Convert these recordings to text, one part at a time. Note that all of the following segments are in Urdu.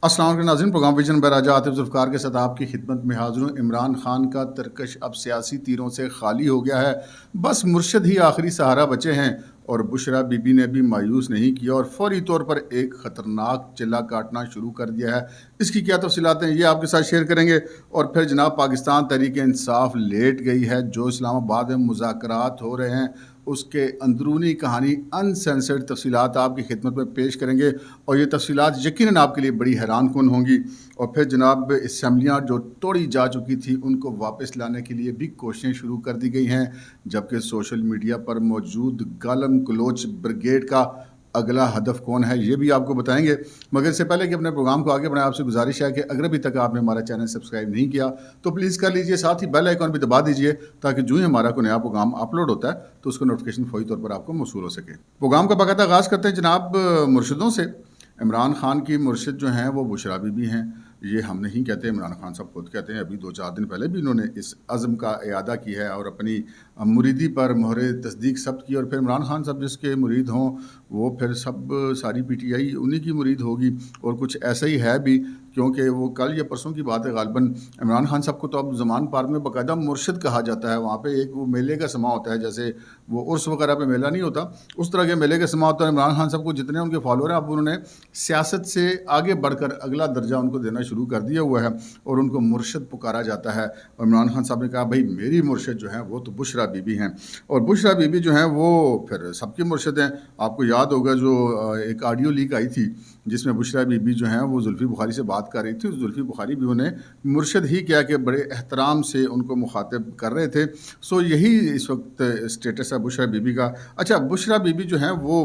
السلام علیکم ناظرین، پروگرام ویژن براجہ عاطف ذوالفقار کے ساتھ آپ کی خدمت میں حاضر ہوں۔ عمران خان کا ترکش اب سیاسی تیروں سے خالی ہو گیا ہے، بس مرشد ہی آخری سہارا بچے ہیں۔ اور بشرا بی بی نے بھی مایوس نہیں کیا اور فوری طور پر ایک خطرناک چلہ کاٹنا شروع کر دیا ہے۔ اس کی کیا تفصیلات ہیں یہ آپ کے ساتھ شیئر کریں گے۔ اور پھر جناب پاکستان تحریک انصاف لیٹ گئی ہے، جو اسلام آباد میں مذاکرات ہو رہے ہیں اس کے اندرونی کہانی انسینسرڈ تفصیلات آپ کی خدمت میں پیش کریں گے، اور یہ تفصیلات یقیناً آپ کے لیے بڑی حیران کن ہوں گی۔ اور پھر جناب اسمبلیاں جو توڑی جا چکی تھی ان کو واپس لانے کے لیے بھی کوششیں شروع کر دی گئی ہیں، جبکہ سوشل میڈیا پر موجود گالم گلوچ بریگیڈ کا اگلا ہدف کون ہے یہ بھی آپ کو بتائیں گے۔ مگر اس سے پہلے کہ اپنے پروگرام کو آگے بڑھائیں، آپ سے گزارش ہے کہ اگر ابھی تک آپ نے ہمارا چینل سبسکرائب نہیں کیا تو پلیز کر لیجئے، ساتھ ہی بیل آئیکن بھی دبا دیجئے تاکہ جو ہی ہمارا کوئی نیا پروگرام اپلوڈ ہوتا ہے تو اس کا نوٹیفیکیشن فوری طور پر آپ کو موصول ہو سکے۔ پروگرام کا باقاعدہ آغاز کرتے ہیں جناب مرشدوں سے۔ عمران خان کی مرشد جو ہیں وہ بشرا بی بی ہیں، یہ ہم نہیں کہتے، عمران خان صاحب خود کہتے ہیں۔ ابھی 2-4 دن پہلے بھی انہوں نے اس عزم کا اعادہ کی ہے اور اپنی مریدی پر مہر تصدیق ثبت کی۔ اور پھر عمران خان صاحب جس کے مرید ہوں وہ پھر ساری پی ٹی آئی انہی کی مرید ہوگی، اور کچھ ایسا ہی ہے بھی، کیونکہ وہ کل یا پرسوں کی بات ہے غالباً، عمران خان صاحب کو تو اب زمان پارک میں باقاعدہ مرشد کہا جاتا ہے۔ وہاں پہ ایک وہ میلے کا سما ہوتا ہے، جیسے وہ عرس وغیرہ پہ میلہ نہیں ہوتا، اس طرح کے میلے کا سما ہوتا ہے۔ عمران خان صاحب کو جتنے ان کے فالوور ہیں اب انہوں نے سیاست سے آگے بڑھ کر اگلا درجہ ان کو دینا شروع کر دیا ہوا ہے اور ان کو مرشد پکارا جاتا ہے۔ اور عمران خان صاحب نے کہا بھائی میری مرشد جو ہیں وہ تو بشرا بی بی ہیں، اور بشرا بی بی جو ہیں وہ پھر سب کی مرشد ہیں۔ آپ کو یاد ہوگا جو ایک آڈیو لیک آئی تھی جس میں بشرا بی بی جو ہیں وہ زلفی بخاری سے بات کر رہی تھی، زلفی بخاری بھی انہیں مرشد ہی کیا کہ بڑے احترام سے ان کو مخاطب کر رہے تھے۔ سو یہی اس وقت اسٹیٹس ہے بشرا بی بی کا۔ اچھا، بشرا بی بی جو ہیں وہ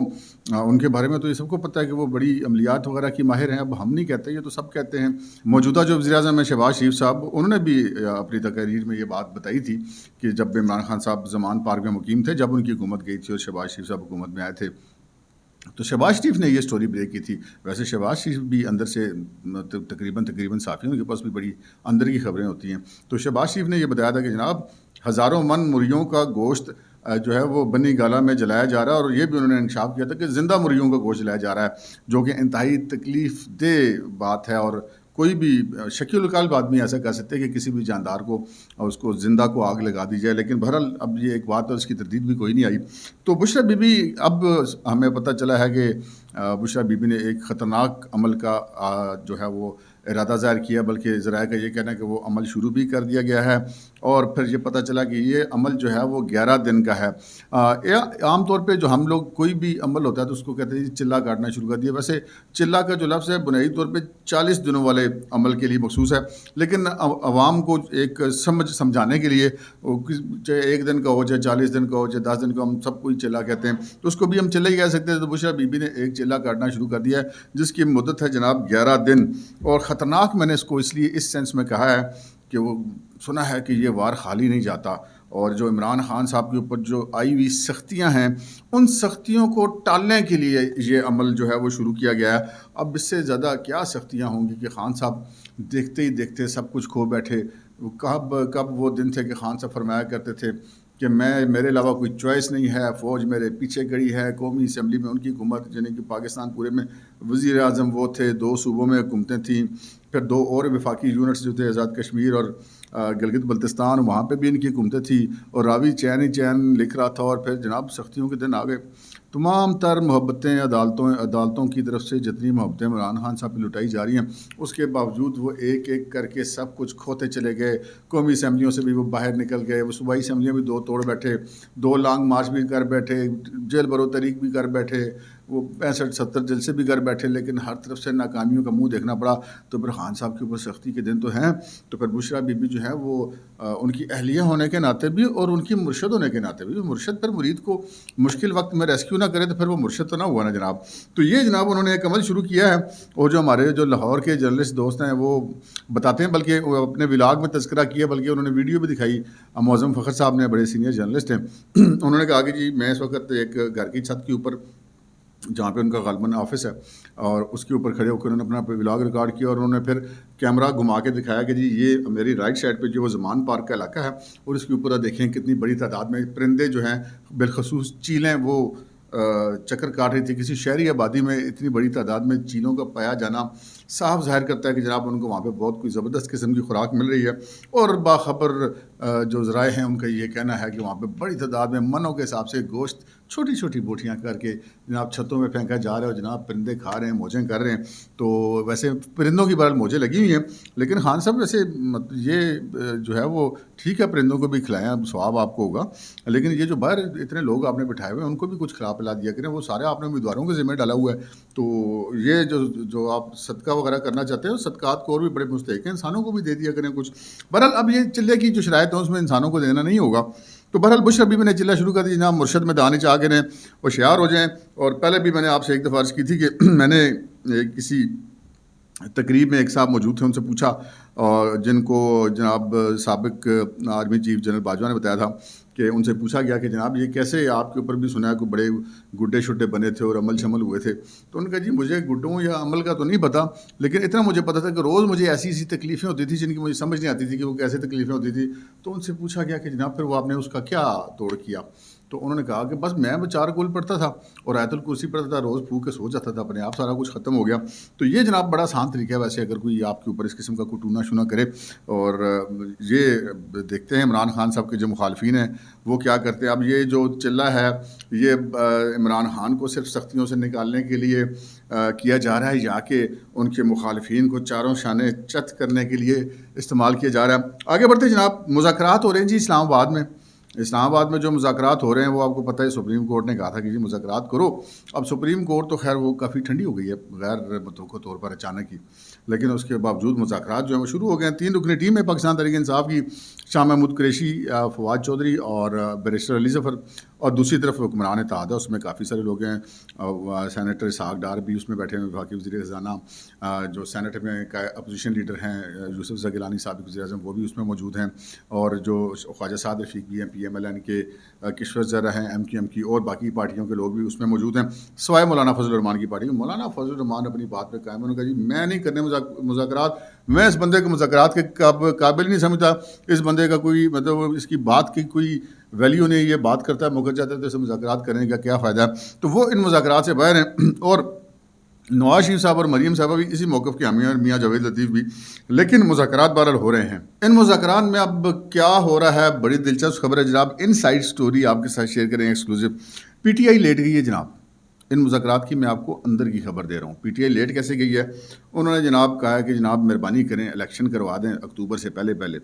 ان کے بارے میں تو یہ سب کو پتہ ہے کہ وہ بڑی عملیات وغیرہ کی ماہر ہیں، اب ہم نہیں کہتے، یہ تو سب کہتے ہیں۔ موجودہ جو وزیر اعظم ہیں شہباز شریف صاحب، انہوں نے بھی اپنی تقریر میں یہ بات بتائی تھی کہ جب عمران خان صاحب زمان پارک میں مقیم تھے، جب ان کی حکومت گئی تھی اور شہباز شریف صاحب حکومت میں آئے تھے، تو شہباز شریف نے یہ سٹوری بریک کی تھی۔ ویسے شہباز شریف بھی اندر سے تقریباً صحافیوں کے پاس بھی بڑی اندر کی خبریں ہوتی ہیں، تو شہباز شریف نے یہ بتایا تھا کہ جناب ہزاروں من مریوں کا گوشت جو ہے وہ بنی گالہ میں جلایا جا رہا ہے، اور یہ بھی انہوں نے انکشاف کیا تھا کہ زندہ مریوں کا گوشت جلایا جا رہا ہے، جو کہ انتہائی تکلیف دہ بات ہے، اور کوئی بھی شکیل القلب آدمی ایسا کہہ سکتے کہ کسی بھی جاندار کو اس کو زندہ کو آگ لگا دی جائے، لیکن بہرحال اب یہ ایک بات ہے، اس کی تردید بھی کوئی نہیں آئی۔ تو بشرا بی بی، اب ہمیں پتہ چلا ہے کہ بشرا بی بی نے ایک خطرناک عمل کا جو ہے وہ ارادہ ظاہر کیا، بلکہ ذرائع کا یہ کہنا ہے کہ وہ عمل شروع بھی کر دیا گیا ہے، اور پھر یہ پتہ چلا کہ یہ عمل جو ہے وہ 11 دن کا ہے۔ عام طور پہ جو ہم لوگ کوئی بھی عمل ہوتا ہے تو اس کو کہتے ہیں چلہ کاٹنا شروع کر دیا۔ ویسے چلہ کا جو لفظ ہے بنیادی طور پہ 40 دنوں والے عمل کے لیے مخصوص ہے، لیکن عوام کو ایک سمجھانے کے لیے چاہے 1 دن کا ہو، چاہے 40 دن کا ہو، چاہے 10 دن کا، ہم سب کوئی چلہ کہتے ہیں، تو اس کو بھی ہم چلہ ہی کہہ سکتے ہیں۔ تو بشرا بی بی نے ایک چلہ کاٹنا شروع کر دیا ہے جس کی مدت ہے جناب 11 دن، اور خطرناک میں نے اس کو اس لیے اس سینس میں کہا ہے کہ وہ سنا ہے کہ یہ وار خالی نہیں جاتا، اور جو عمران خان صاحب کے اوپر جو آئی ہوئی سختیاں ہیں ان سختیوں کو ٹالنے کے لیے یہ عمل جو ہے وہ شروع کیا گیا ہے۔ اب اس سے زیادہ کیا سختیاں ہوں گی کہ خان صاحب دیکھتے ہی دیکھتے سب کچھ کھو بیٹھے۔ کب وہ دن تھے کہ خان صاحب فرمایا کرتے تھے کہ میرے علاوہ کوئی چوائس نہیں ہے، فوج میرے پیچھے کھڑی ہے، قومی اسمبلی میں ان کی حکومت، یعنی کہ پاکستان پورے میں وزیر اعظم وہ تھے، 2 صوبوں میں حکومتیں تھیں، پھر 2 اور وفاقی یونٹس جو تھے آزاد کشمیر اور گلگت بلتستان، وہاں پہ بھی ان کی حکومتیں تھیں، اور راوی چین ہی چین لکھ رہا تھا، اور پھر جناب سختیوں کے دن آ گئے۔ تمام تر محبتیں عدالتوں کی طرف سے جتنی محبتیں عمران خان صاحب پہ لٹائی جا رہی ہیں، اس کے باوجود وہ ایک ایک کر کے سب کچھ کھوتے چلے گئے۔ قومی اسمبلیوں سے بھی وہ باہر نکل گئے، وہ صوبائی اسمبلیاں بھی 2 توڑ بیٹھے، 2 لانگ مارچ بھی کر بیٹھے، جیل برو تحریک بھی کر بیٹھے، وہ 65-70 جلسے بھی کر بیٹھے، لیکن ہر طرف سے ناکامیوں کا منہ دیکھنا پڑا۔ تو پھر خان صاحب کے اوپر سختی کے دن تو ہیں، تو پھر بشرا بی بی جو ہے وہ ان کی اہلیہ ہونے کے ناطے بھی اور ان کی مرشد ہونے کے ناطے بھی، مرشد پر مرید کو مشکل وقت میں ریسکیو نہ کرے تو پھر وہ مرشد تو نہ ہوا نا جناب۔ تو یہ جناب انہوں نے ایک عمل شروع کیا ہے، اور جو ہمارے جو لاہور کے جرنلسٹ دوست ہیں وہ بتاتے ہیں، بلکہ وہ اپنے ولاگ میں تذکرہ کیا، بلکہ انہوں نے ویڈیو بھی دکھائی۔ معظم فخر صاحب نے، بڑے سینئر جرنلسٹ ہیں، انہوں نے کہا کہ جی میں اس وقت ایک گھر کی چھت کے اوپر، جہاں پہ ان کا غالباً آفس ہے، اور اس کے اوپر کھڑے ہو کر انہوں نے اپنا ولاگ ریکارڈ کیا، اور انہوں نے پھر کیمرہ گھما کے دکھایا کہ جی یہ میری رائٹ سائڈ پہ جو وہ زمان پارک کا علاقہ ہے، اور اس کے اوپر دیکھیں کتنی بڑی تعداد میں پرندے جو ہیں، بالخصوص چیلیں، وہ چکر کاٹ رہی تھی۔ کسی شہری آبادی میں اتنی بڑی تعداد میں چیلوں کا پایا جانا صاف ظاہر کرتا ہے کہ جناب ان کو وہاں پہ بہت کوئی زبردست قسم کی خوراک مل رہی ہے، اور باخبر جو ذرائع ہیں ان کا یہ کہنا ہے کہ وہاں پہ بڑی تعداد میں منوں کے حساب سے گوشت چھوٹی چھوٹی بوٹیاں کر کے جناب چھتوں میں پھینکا جا رہا ہے، اور جناب پرندے کھا رہے ہیں، موجیں کر رہے ہیں۔ تو ویسے پرندوں کی بہرحال موجیں لگی ہوئی ہیں، لیکن خان صاحب ویسے یہ جو ہے وہ ٹھیک ہے، پرندوں کو بھی کھلائیں، ثواب آپ کو ہوگا، لیکن یہ جو باہر اتنے لوگ آپ نے بٹھائے ہوئے ہیں ان کو بھی کچھ کھلا پلا دیا کریں، وہ سارے آپ نے امیدواروں کے ذمہ ڈالا ہوا ہے۔ تو یہ جو آپ صدقہ وغیرہ کرنا چاہتے ہیں، صدقات کو اور بھی بڑے مستحق ہیں، انسانوں کو بھی دے دیا کریں کچھ۔ بہرحال اب یہ چلے کی جو شرائط ہیں اس میں انسانوں کو دینا نہیں ہوگا، تو بہرحال بشرا بیوی نے چلہ شروع کر دی، جناب مرشد میں دانے چاہ کے نے ہوشیار ہو جائیں۔ اور پہلے بھی میں نے آپ سے ایک دفعہ عرض کی تھی کہ میں نے کسی تقریب میں ایک صاحب موجود تھے، ان سے پوچھا، اور جن کو جناب سابق آرمی چیف جنرل باجوہ نے بتایا تھا، کہ ان سے پوچھا گیا کہ جناب یہ کیسے، آپ کے اوپر بھی سنا ہے کہ بڑے گڈے شڈے بنے تھے اور عمل شمل ہوئے تھے۔ تو ان کا جی مجھے گڈوں یا عمل کا تو نہیں پتا، لیکن اتنا مجھے پتا تھا کہ روز مجھے ایسی ایسی تکلیفیں ہوتی تھیں جن کی مجھے سمجھ نہیں آتی تھی کہ وہ کیسے تکلیفیں ہوتی تھی۔ تو ان سے پوچھا گیا کہ جناب پھر وہ آپ نے اس کا کیا توڑ کیا؟ تو انہوں نے کہا کہ بس میں 4 کول پڑھتا تھا اور آیت الکرسی پڑھتا تھا، روز پھو کے سو جاتا تھا، اپنے آپ سارا کچھ ختم ہو گیا۔ تو یہ جناب بڑا آسان طریقہ ہے ویسے، اگر کوئی آپ کے اوپر اس قسم کا کوئی ٹونا شونا کرے۔ اور یہ دیکھتے ہیں عمران خان صاحب کے جو مخالفین ہیں وہ کیا کرتے ہیں۔ اب یہ جو چلہ ہے یہ عمران خان کو صرف سختیوں سے نکالنے کے لیے کیا جا رہا ہے، یا کہ ان کے مخالفین کو چاروں شانے چت کرنے کے لیے استعمال کیا جا رہا ہے؟ آگے بڑھتے جناب، مذاکرات ہو رہے ہیں جی اسلام آباد میں جو مذاکرات ہو رہے ہیں وہ آپ کو پتہ ہے سپریم کورٹ نے کہا تھا کہ جی مذاکرات کرو۔ اب سپریم کورٹ تو خیر وہ کافی ٹھنڈی ہو گئی ہے غیر متوقع طور پر اچانک ہی، لیکن اس کے باوجود مذاکرات جو ہیں وہ شروع ہو گئے ہیں۔ 3 رکنی ٹیم ہے پاکستان تحریک انصاف کی، شاہ محمود قریشی، فواد چودھری اور بیرسٹر علی ظفر، اور دوسری طرف حکمران اتحاد ہے، اس میں کافی سارے لوگ ہیں، سینیٹر اسحاق ڈار بھی اس میں بیٹھے ہیں، وفاقی وزیر خزانہ، جو سینیٹ میں اپوزیشن لیڈر ہیں یوسف زئی گیلانی سابق وزیر اعظم، وہ بھی اس میں موجود ہیں، اور جو خواجہ سعد رفیق بھی ہیں پی ایم ایل این کے، کشور زرہ ہیں ایم کیو ایم کی، اور باقی پارٹیوں کے لوگ بھی اس میں موجود ہیں، سوائے مولانا فضل الرحمان کی پارٹی۔ مولانا فضل الرحمان اپنی بات پہ قائم، انہوں نے کہا جی میں نہیں کرنے مذاکرات، میں اس بندے کو مذاکرات کے قابل نہیں سمجھتا، اس بندے کا کوئی مطلب اس کی بات کی کوئی ویلیو نہیں، یہ بات کرتا ہے مکر جاتا ہے، تو اسے مذاکرات کرنے کا کیا فائدہ ہے؟ تو وہ ان مذاکرات سے باہر ہیں، اور نواز شریف صاحب اور مریم صاحبہ بھی اسی موقف کے حامی ہیں، اور میاں جاوید لطیف بھی، لیکن مذاکرات بہرحال ہو رہے ہیں۔ ان مذاکرات میں اب کیا ہو رہا ہے، بڑی دلچسپ خبر ہے جناب، ان سائڈ سٹوری آپ کے ساتھ شیئر کریں exclusive. P T I let گئی ہے جناب، ان مذاکرات کی میں آپ کو اندر کی خبر دے رہا ہوں۔ پی ٹی آئی لیٹ کیسے گئی ہے؟ انہوں نے جناب کہا ہے کہ جناب مہربانی کریں الیکشن کروا دیں اکتوبر سے پہلے۔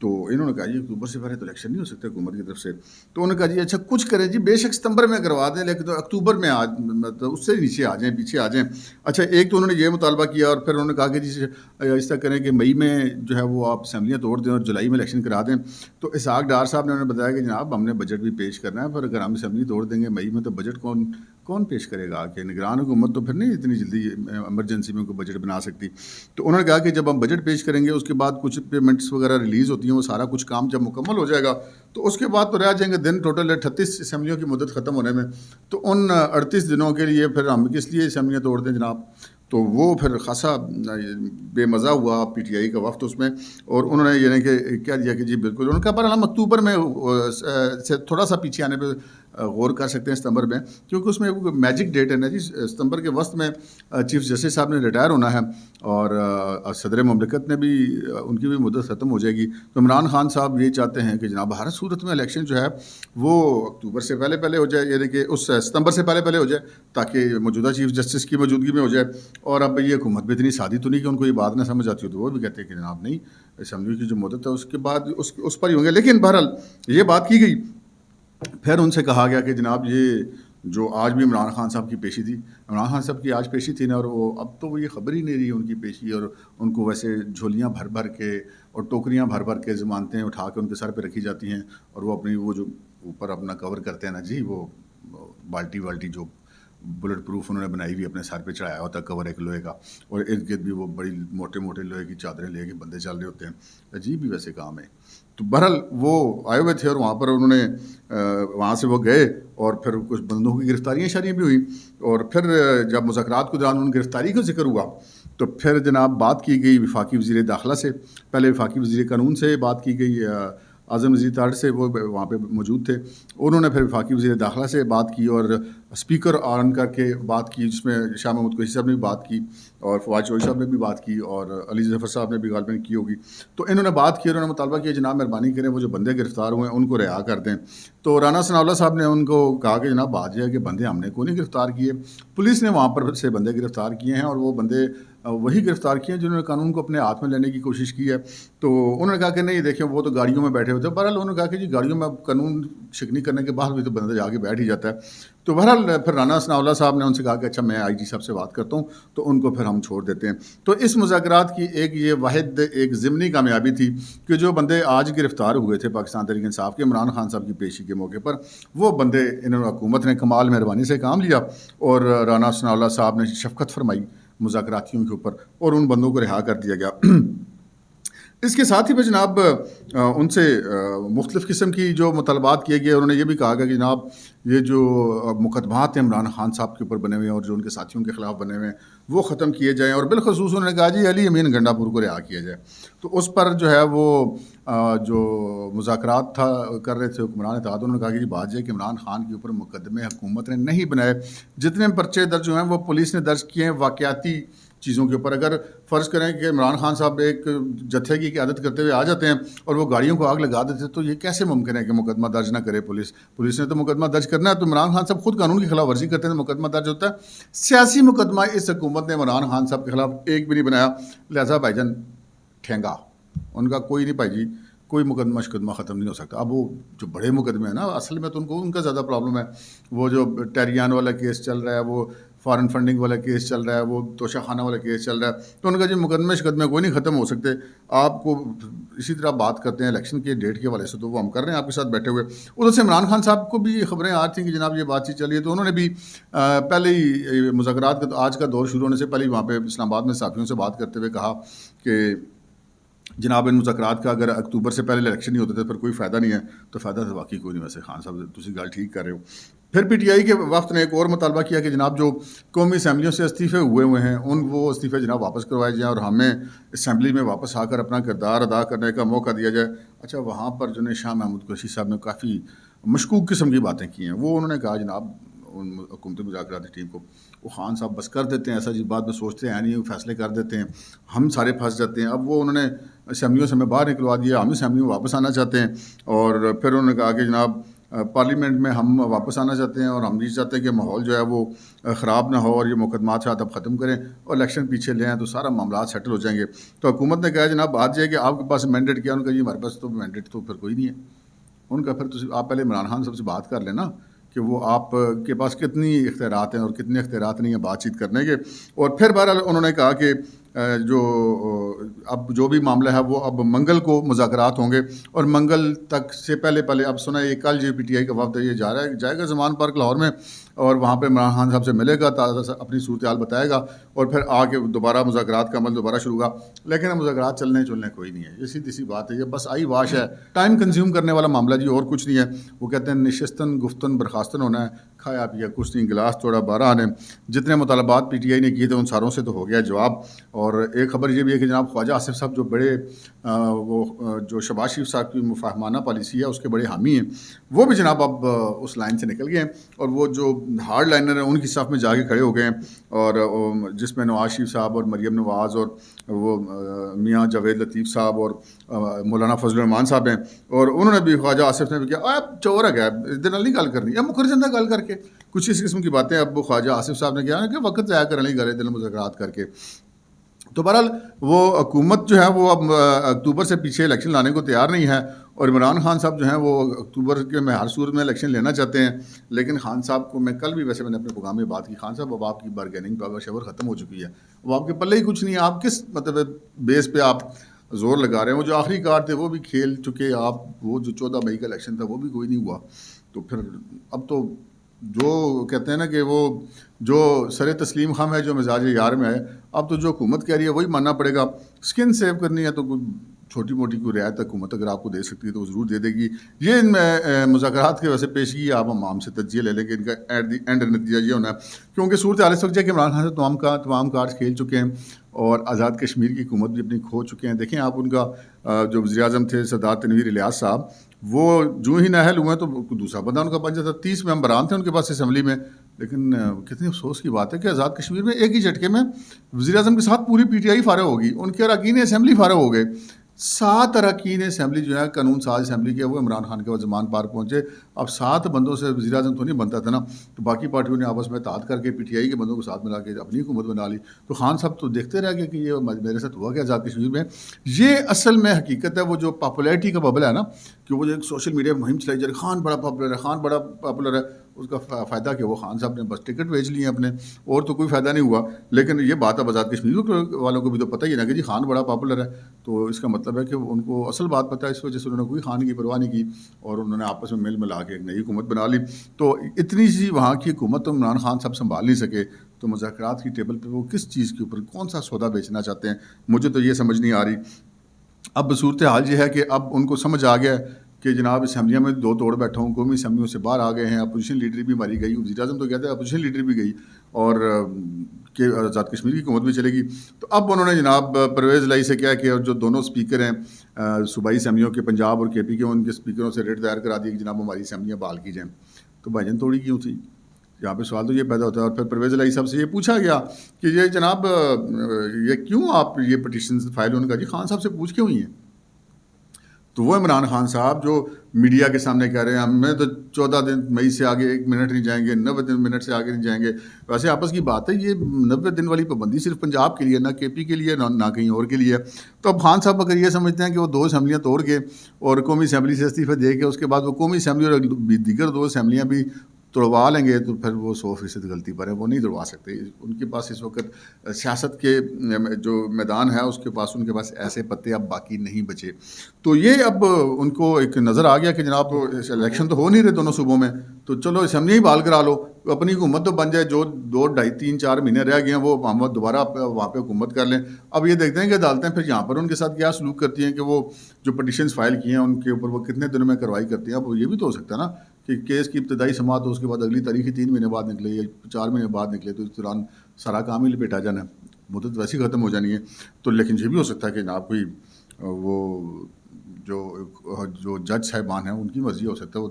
تو انہوں نے کہا جی اکتوبر سے پہلے تو الیکشن نہیں ہو سکتا حکومت کی طرف سے۔ تو انہوں نے کہا جی اچھا کچھ کریں جی، بے شک ستمبر میں کروا دیں، لیکن تو اکتوبر میں مطلب اس سے نیچے آ جائیں، پیچھے آ جائیں۔ اچھا ایک تو انہوں نے یہ مطالبہ کیا، اور پھر انہوں نے کہا کہ جی اس طرح کریں کہ مئی میں جو ہے وہ آپ اسمبلیاں توڑ دیں اور جولائی میں الیکشن کرا دیں۔ تو اسحاق ڈار صاحب نے انہوں نے بتایا کہ جناب ہم نے بجٹ بھی پیش کرنا ہے، پر اگر ہم اسمبلی توڑ دیں گے مئی میں تو بجٹ کون پیش کرے گا؟ کہ نگران حکومت تو پھر نہیں اتنی جلدی ایمرجنسی میں کوئی بجٹ بنا سکتی۔ تو انہوں نے کہا کہ جب ہم بجٹ پیش کریں گے اس کے بعد کچھ پیمنٹس وغیرہ ریلیز ہوتی ہیں، وہ سارا کچھ کام جب مکمل ہو جائے گا تو اس کے بعد تو رہ جائیں گے دن، ٹوٹل 38 اسمبلیوں کی مدت ختم ہونے میں۔ تو ان 38 دنوں کے لیے پھر ہم کس لیے اسمبلیاں توڑ دیں جناب؟ تو وہ پھر خاصا بے مزہ ہوا پی ٹی آئی کا وفد اس میں، اور انہوں نے یعنی کہ کہہ دیا کہ جی بالکل، انہوں نے کہا پر ہم اکتوبر میں سے تھوڑا سا پیچھے آنے پہ غور کر سکتے ہیں ستمبر میں، کیونکہ اس میں وہ میجک ڈیٹ ہے نا جی، ستمبر کے وسط میں چیف جسٹس صاحب نے ریٹائر ہونا ہے، اور صدر مملکت نے بھی ان کی بھی مدت ختم ہو جائے گی۔ تو عمران خان صاحب یہ چاہتے ہیں کہ جناب ہر صورت میں الیکشن جو ہے وہ اکتوبر سے پہلے ہو جائے، یعنی کہ اس ستمبر سے پہلے ہو جائے، تاکہ موجودہ چیف جسٹس کی موجودگی میں ہو جائے۔ اور اب یہ حکومت بھی اتنی سادی تو نہیں کہ ان کو یہ بات نہ سمجھ آتی ہو، تو وہ بھی کہتے ہیں کہ جناب نہیں، اسمبلی کی جو مدت ہے اس کے بعد اس پر ہی ہوں گے۔ لیکن بہرحال یہ بات کی گئی، پھر ان سے کہا گیا کہ جناب یہ جو آج بھی عمران خان صاحب کی پیشی تھی، عمران خان صاحب کی آج پیشی تھی نا، اور وہ اب تو وہ یہ خبر ہی نہیں رہی ان کی پیشی، اور ان کو ویسے جھولیاں بھر کے اور ٹوکریاں بھر کے ضمانتیں اٹھا کے ان کے سر پہ رکھی جاتی ہیں، اور وہ اپنی وہ جو اوپر اپنا کور کرتے ہیں نا جی، وہ بالٹی جو بلٹ پروف انہوں نے بنائی ہوئی اپنے سر پہ چڑھایا ہوتا ہے کور ایک لوہے کا، اور ارد گرد بھی وہ بڑی موٹے لوہے کی چادریں لے کے بندے چل رہے ہوتے ہیں، عجیب ہی ویسے کام ہے۔ تو بہرحال وہ آئے ہوئے تھے، اور وہاں پر انہوں نے وہاں سے وہ گئے، اور پھر کچھ بندوں کی گرفتاریاں بھی ہوئی، اور پھر جب مذاکرات کے دوران ان گرفتاری کا ذکر ہوا تو پھر جناب بات کی گئی وفاقی وزیر داخلہ سے، پہلے وفاقی وزیر قانون سے بات کی گئی اعظم نذیر تاڑ سے وہ وہاں پہ موجود تھے. انہوں نے پھر وفاقی وزیر داخلہ سے بات کی اور اسپیکر آن کر کے بات کی, جس میں شاہ محمود قریشی صاحب نے بھی بات کی اور فواد چودھری صاحب نے بھی بات کی اور علی ظفر صاحب نے بھی غالباً کی ہوگی. تو انہوں نے بات کی, انہوں نے مطالبہ کیا جناب مہربانی کریں وہ جو بندے گرفتار ہوئے ہیں ان کو رہا کر دیں. تو رانا ثناء اللہ صاحب نے ان کو کہا کہ جناب بات یہ ہے کہ بندے ہم نے کو نہیں گرفتار کیے, پولیس نے وہاں پر سے بندے گرفتار کیے ہیں اور وہ بندے وہی گرفتار کیے ہیں جنہوں نے قانون کو اپنے ہاتھ میں لینے کی کوشش کی ہے. تو انہوں نے کہا کہ نہیں دیکھیں وہ تو گاڑیوں میں بیٹھے ہوئے تھے. بہرحال انہوں نے کہا کہ جی گاڑیوں میں قانون شکنی کرنے کے بعد بھی تو بندہ جا کے بیٹھ ہی جاتا ہے. تو بہرحال پھر رانا ثناء اللہ صاحب نے ان سے کہا کہ اچھا میں آئی جی صاحب سے بات کرتا ہوں, تو ان کو پھر ہم چھوڑ دیتے ہیں. تو اس مذاکرات کی ایک یہ واحد ایک ضمنی کامیابی تھی کہ جو بندے آج گرفتار ہوئے تھے پاکستان تحریک انصاف کے عمران خان صاحب کی پیشی کے موقع پر, وہ بندے انہوں نے حکومت نے کمال مہربانی سے کام لیا اور رانا ثناء اللہ صاحب نے شفقت فرمائی مذاکراتیوں کے اوپر اور ان بندوں کو رہا کر دیا گیا. اس کے ساتھ ہی میں جناب ان سے مختلف قسم کی جو مطالبات کیے گئے, انہوں نے یہ بھی کہا کہ جناب یہ جو مقدمات ہیں عمران خان صاحب کے اوپر بنے ہوئے ہیں اور جو ان کے ساتھیوں کے خلاف بنے ہوئے ہیں وہ ختم کیے جائیں, اور بالخصوص انہوں نے کہا جی علی امین گنڈا پور کو رہا کیا جائے. تو اس پر جو ہے وہ جو مذاکرات کر رہے تھے حکمران اتحاد, انہوں نے کہا کہ جی بات یہ کہ عمران خان کے اوپر مقدمے حکومت نے نہیں بنائے, جتنے پرچے درج ہوئے ہیں وہ پولیس نے درج کیے ہیں واقعاتی چیزوں کے اوپر. اگر فرض کریں کہ عمران خان صاحب ایک جتھے کی قیادت کرتے ہوئے آ جاتے ہیں اور وہ گاڑیوں کو آگ لگا دیتے ہیں, تو یہ کیسے ممکن ہے کہ مقدمہ درج نہ کرے پولیس؟ پولیس نے تو مقدمہ درج کرنا ہے. تو عمران خان صاحب خود قانون کی خلاف ورزی کرتے ہیں تو مقدمہ درج ہوتا ہے. سیاسی مقدمہ اس حکومت نے عمران خان صاحب کے خلاف ایک بھی نہیں بنایا, لہٰذا بھائی جان ٹھینگا ان کا کوئی نہیں. بھائی جی کوئی مقدمہ ختم نہیں ہو سکتا. اب وہ جو بڑے مقدمے ہیں نا, اصل میں تو ان کا زیادہ پرابلم ہے. وہ جو ٹیریان والا کیس چل رہا ہے, وہ فارن فنڈنگ والا کیس چل رہا ہے, وہ توشہ خانہ والا کیس چل رہا ہے, تو ان کا جو مقدمے کوئی نہیں ختم ہو سکتے. آپ کو اسی طرح بات کرتے ہیں الیکشن کے ڈیٹ کے حوالے سے, تو وہ ہم کر رہے ہیں آپ کے ساتھ بیٹھے ہوئے. ادھر سے عمران خان صاحب کو بھی خبریں آ تھیں کہ جناب یہ بات چیت چلی ہے, تو انہوں نے بھی پہلے ہی مذاکرات کا آج کا دور شروع ہونے سے پہلے ہی وہاں پہ اسلام آباد میں صحافیوں سے بات کرتے ہوئے کہا کہ جناب ان مذاکرات کا اگر اکتوبر سے پہلے الیکشن نہیں ہوتے تھے پھر کوئی فائدہ نہیں ہے. تو فائدہ تو واقعی کوئی نہیں. ویسے خان صاحب تسی گل ٹھیک کر رہے ہو. پھر پی ٹی آئی کے وفد نے ایک اور مطالبہ کیا کہ جناب جو قومی اسمبلیوں سے استعفے ہوئے ہیں وہ استعفے جناب واپس کروائے جائیں اور ہمیں اسمبلی میں واپس آ کر اپنا کردار ادا کرنے کا موقع دیا جائے. اچھا وہاں پر جو شاہ محمود قریشی صاحب نے کافی مشکوک قسم کی باتیں کی ہیں. وہ انہوں نے کہا جناب حکومتی مذاکراتی ٹیم کو وہ خان صاحب بس کر دیتے ہیں, ایسا جی بات میں سوچتے ہیں نہیں, فیصلے کر دیتے ہیں, ہم سارے پھنس جاتے ہیں. اب وہ انہوں نے اسمبلیوں سے ہمیں باہر نکلوا دیا, ہم اسمبلیوں میں واپس آنا چاہتے ہیں. اور پھر انہوں نے کہا کہ جناب پارلیمنٹ میں ہم واپس آنا چاہتے ہیں اور ہم یہ چاہتے ہیں کہ ماحول جو ہے وہ خراب نہ ہو اور یہ مقدمات شاید اب ختم کریں اور الیکشن پیچھے لے آئیں تو سارا معاملات سیٹل ہو جائیں گے. تو حکومت نے کہا جناب بات یہ ہے کہ آپ کے پاس مینڈیٹ کیا؟ ان کا جی ہمارے پاس تو مینڈیٹ تو پھر کوئی نہیں ہے. ان کا پھر آپ پہلے عمران خان صاحب سے بات کر لینا کہ وہ آپ کے پاس کتنی اختیارات ہیں اور کتنے اختیارات نہیں ہیں بات چیت کرنے کے. اور پھر بہرحال انہوں نے کہا کہ جو اب جو بھی معاملہ ہے وہ اب منگل کو مذاکرات ہوں گے اور منگل تک سے پہلے اب سنا یہ کل جی پی ٹی آئی کا وفد یہ جائے گا زمان پارک لاہور میں اور وہاں پہ عمران خان صاحب سے ملے گا, اپنی صورتحال بتائے گا اور پھر آ کے دوبارہ مذاکرات کا عمل دوبارہ شروع ہوگا. لیکن مذاکرات چلنے کوئی نہیں ہے. یہ سیدھی سی بات ہے, یہ بس آئی واش ہے, ٹائم کنزیوم کرنے والا معاملہ جی, اور کچھ نہیں ہے. وہ کہتے ہیں نشستن گفتن برخاستن ہونا ہے, کھایا پیا کچھ نہیں, گلاس توڑا 12 آنے. جتنے مطالبات پی ٹی آئی نے کیے تھے ان ساروں سے تو ہو گیا جواب. اور ایک خبر یہ بھی ہے کہ جناب خواجہ آصف صاحب جو بڑے وہ جو شہباز شریف صاحب کی مفاہمانہ پالیسی ہے اس کے بڑے حامی ہیں, وہ بھی جناب اب اس لائن سے نکل گئے ہیں اور وہ جو ہارڈ لائنر ہیں ان کی صف میں جا کے کھڑے ہو گئے ہیں. اور جس میں نواز شریف صاحب اور مریم نواز اور وہ میاں جاوید لطیف صاحب اور مولانا فضل الرحمان صاحب ہیں. اور انہوں نے بھی خواجہ آصف نے بھی کیا اب چور ہے گیا ادھر نہیں گل کرنی, اب مکر جاندہ گل کر کے کچھ اس قسم کی باتیں اب خواجہ آصف صاحب نے کیا کہ وقت ضائع کرنے لگے دل مذاکرات کر کے. تو بہرحال وہ حکومت جو ہے وہ اب اکتوبر سے پیچھے الیکشن لانے کو تیار نہیں ہے اور عمران خان صاحب جو ہیں وہ اکتوبر کے میں ہر صورت میں الیکشن لینا چاہتے ہیں. لیکن خان صاحب کو میں کل بھی ویسے میں نے اپنے پروگرام میں بات کی, خان صاحب اب آپ کی بارگیننگ پاور شور ختم ہو چکی ہے, اب آپ کے پلے ہی کچھ نہیں ہے. آپ کس مطلب بیس پہ آپ زور لگا رہے ہیں؟ وہ جو آخری کارڈ تھے وہ بھی کھیل چکے آپ, وہ جو 14 مئی کا الیکشن تھا وہ بھی کوئی نہیں ہوا. تو پھر اب تو جو کہتے ہیں نا کہ وہ جو سر تسلیم خم ہے جو مزاج یار میں ہے, اب تو جو حکومت کہہ رہی ہے وہی ماننا پڑے گا. اسکن سیو کرنی ہے تو چھوٹی موٹی کوئی رعایت حکومت اگر آپ کو دے سکتی ہے تو وہ ضرور دے دے گی. یہ مذاکرات کے ویسے پیشگی آپ عوام سے تجزیہ لے لیں کہ ان کا ایٹ دی اینڈ نتیجہ یہ ہونا ہے, کیونکہ صورت حال اس وقت ہے کہ عمران خان سے تمام کارڈ کھیل چکے ہیں اور آزاد کشمیر کی حکومت بھی اپنی کھو چکے ہیں. دیکھیں آپ ان کا جو وزیر اعظم تھے سردار تنویر الیاس صاحب, وہ جو ہی نااہل ہوئے ہیں تو دوسرا بندہ ان کا بن جاتا. 30 ممبران تھے ان کے پاس اسمبلی میں, لیکن کتنی افسوس کی بات ہے کہ آزاد کشمیر میں ایک ہی جھٹکے میں وزیر اعظم کے ساتھ پوری پی ٹی آئی فارغ ہوگی, ان کے اراکین اسمبلی فارغ ہو گئے. 7 اراکین اسمبلی جو ہے قانون ساز اسمبلی کے, وہ عمران خان کے بعد زمان پار پہنچے. اب 7 بندوں سے وزیر اعظم تو نہیں بنتا تھا نا, تو باقی پارٹیوں نے آپس میں اتحاد کر کے پی ٹی آئی کے بندوں کو ساتھ ملا کے اپنی حکومت بنا لی. تو خان صاحب تو دیکھتے رہ گئے کہ یہ میرے ساتھ ہوا کہ آزاد کشمیر میں. یہ اصل میں حقیقت ہے, وہ جو پاپولیرٹی کا ببل ہے نا, کہ وہ جو ایک سوشل میڈیا مہم چلائی جا رہی, خان بڑا پاپولر ہے, خان بڑا پاپولر ہے. اس کا فائدہ کہ وہ خان صاحب نے بس ٹکٹ بھیج لیے اپنے, اور تو کوئی فائدہ نہیں ہوا. لیکن یہ بات اب آزاد کشمیر والوں کو بھی تو پتہ ہی نا کہ جی خان بڑا پاپولر ہے, تو اس کا مطلب ہے کہ ان کو اصل بات پتہ ہے. اس وجہ سے انہوں نے کوئی خان کی پرواہ نہیں کی اور انہوں نے آپس میں مل ملا کے ایک نئی حکومت بنا لی. تو اتنی سی وہاں کی حکومت تو عمران خان صاحب سنبھال نہیں سکے, تو مذاکرات کی ٹیبل پہ وہ کس چیز کے اوپر کون سا سودا بیچنا چاہتے ہیں, مجھے تو یہ سمجھ نہیں آ رہی. اب صورتحال یہ ہے کہ اب ان کو سمجھ آ گیا کہ جناب اسمبلیوں میں 2 توڑ بیٹھا ہوں, قومی اسمبلیوں سے باہر آ گئے ہیں, اپوزیشن لیڈر بھی ماری گئی, وزیر اعظم تو کہتے ہیں اپوزیشن لیڈر بھی گئی, اور کہ آزاد کشمیر کی حکومت بھی چلے گی. تو اب انہوں نے جناب پرویز الہی سے کیا کہ جو دونوں اسپیکر ہیں صوبائی اسمبلیوں کے, پنجاب اور کے پی کے, ان کے اسپیکروں سے ریٹ دائر کرا دی کہ جناب ہماری اسمبلیاں بحال کی جائیں. تو بھائی جان توڑی کیوں تھی؟ یہاں پہ سوال تو یہ پیدا ہوتا ہے. اور پھر پرویز الہی صاحب سے یہ پوچھا گیا کہ یہ جناب یہ کیوں آپ یہ پٹیشنز فائل ہونے کا, جی خان صاحب سے پوچھ کے ہوئی ہیں. تو وہ عمران خان صاحب جو میڈیا کے سامنے کہہ رہے ہیں ہمیں تو 14 دن مئی سے آگے 1 منٹ نہیں جائیں گے, 90 منٹ سے آگے نہیں جائیں گے. ویسے آپس کی بات ہے, یہ 90 دن والی پابندی صرف پنجاب کے لیے, نہ کے پی کے لیے, نہ کہیں اور کے لیے. تو اب خان صاحب اگر یہ سمجھتے ہیں کہ وہ 2 اسمبلیاں توڑ کے اور قومی اسمبلی سے استعفیٰ دے کے اس کے بعد وہ قومی اسمبلی اور دیگر 2 اسمبلیاں بھی توڑوا لیں گے, تو پھر وہ 100% غلطی پر ہے, وہ نہیں توڑوا سکتے. ان کے پاس اس وقت سیاست کے جو میدان ہے اس کے پاس ان کے پاس ایسے پتے اب باقی نہیں بچے. تو یہ اب ان کو ایک نظر آ گیا کہ جناب الیکشن تو ہو نہیں رہے دونوں صوبوں میں, تو چلو اسمبلی ہی بحال کرا لو, اپنی حکومت تو بن جائے. جو 2, 2.5, 3, 4 مہینے رہ گئے ہیں وہ محمد دوبارہ وہاں پہ حکومت کر لیں. اب یہ دیکھتے ہیں کہ عدالتیں پھر یہاں پر ان کے ساتھ کیا سلوک کرتی ہیں, کہ وہ جو پٹیشنز فائل کیے ہیں ان کے اوپر وہ کتنے دنوں میں کارروائی کرتی ہیں. اب یہ بھی تو ہو سکتا ہے نا کہ کیس کی ابتدائی سماعت ہو, اس کے بعد اگلی تاریخ 3 مہینے بعد نکلے یا 4 مہینے بعد نکلے, تو اس دوران سارا کام ہی لپیٹا جانا ہے, مدت ویسی ختم ہو جانی ہے. تو لیکن یہ بھی ہو سکتا ہے کہ جناب کوئی وہ جو جج صاحبان ہیں ان کی مرضی ہو سکتا ہے, وہ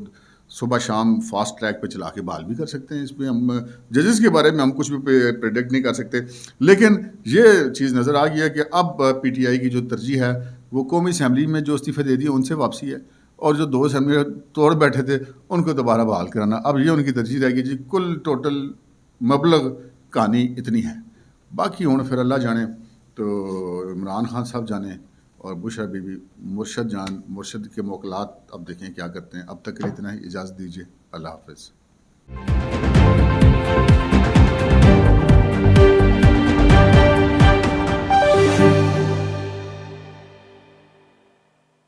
صبح شام فاسٹ ٹریک پہ چلا کے بحال بھی کر سکتے ہیں. اس پہ ہم ججز کے بارے میں ہم کچھ بھی پریڈکٹ نہیں کر سکتے. لیکن یہ چیز نظر آ گئی ہے کہ اب پی ٹی آئی کی جو ترجیح ہے وہ قومی اسمبلی میں جو استعفے دے دیے ان سے واپسی ہے, اور جو 2 اسمبلی توڑ بیٹھے تھے ان کو دوبارہ بحال کرانا. اب یہ ان کی ترجیح رہے گی. جی کل ٹوٹل مبلغ کہانی اتنی ہے, باقی ہوں پھر اللہ جانے, تو عمران خان صاحب جانے اور بشرا بی بی, مرشد کے موکلات اب دیکھیں کیا کرتے ہیں. اب تک کے لیے اتنا ہی, اجازت دیجیے, اللہ حافظ.